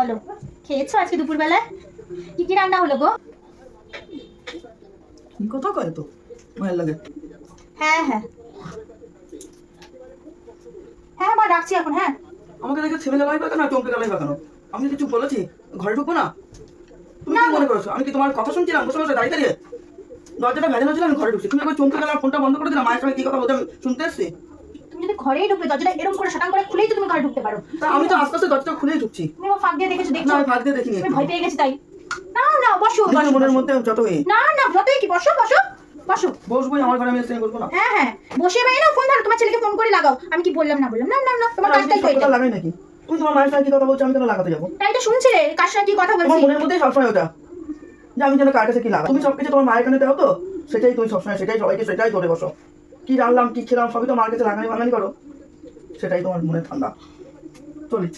বলো, খেয়েছো আজকে দুপুরবেলায়? কি কি রান্না হলো গো? কি কথা কয় তো মায়ের লাগে। হ্যাঁ হ্যাঁ হ্যাঁ মা, রাখছি এখন। হ্যাঁ আমাকে দেখে ছেলে গেলাই কেন, চমকে গেলাই কেন? আমি কিছু বলেছি? ঘরে ঢুকবো না? তুমি না, কি মনে করছো আমি কি তোমার কথা শুনছিলাম বসে বসে দাঁড়িয়ে দাঁড়িয়ে? দরজাটা ভেজানো ছিল, আমি ঘরে ঢুকছি, তুমি একবার চমকে গেলে ফোনটা বন্ধ করে দিলাম। মায়ের সঙ্গে কি কথা বলতে আমি শুনতে এসছি? তুমি যদি ঘরেই ঢুকলে দরজাটা এরকম করে শটাং করে খুলেই তো তুমি ঘরে ঢুকতে পারো। তা আমি তো আস্তে আস্তে দরজাটা খুলেই ঢুকছি। তুমি আমার ফাঁক দিয়ে দেখেছো? না, দেখছো? আমি ফাঁক দিয়ে দেখিনি। তুমি ভয় পেয়ে গেছি তাই। না না, বসো নিজের বসো মনের বসো। মধ্যে যত না না, যতই কি, বসো বসো বসো। বসবোই, আমার ঘরে আমি এসে বলবো না। হ্যাঁ হ্যাঁ, বসে বাইরে না ফোন ধরো, তোমার ছেলেকে ফোন করে লাগাও। আমি কি বললাম না বললাম? না না না, তোমার আমি কি কাজটাই তো সব এটা। কথা লাগাই নাকি? তুমি তোমার মায়ের সঙ্গে কি কথা বলছো, আমি কেন লাগাতে যাবো? তাই তো শুনছিলে কার সঙ্গে কি কথা তোমার বলছি। মনের মধ্যেই সবসময় ওটা, যে আমি যেন কার কাছে কি লাগাই। তুমি সবকিছু তোমার মায়ের কানে দাও তো, সেটাই তুমি সবসময়, সেটাই সবাইকে সেটাই ধরে বসো। কি রান্নাম কি খেলাম সবই তো মার কাছে লাগানি বাঙানি করো, সেটাই তোমার মনে ঠান্ডা। চলি।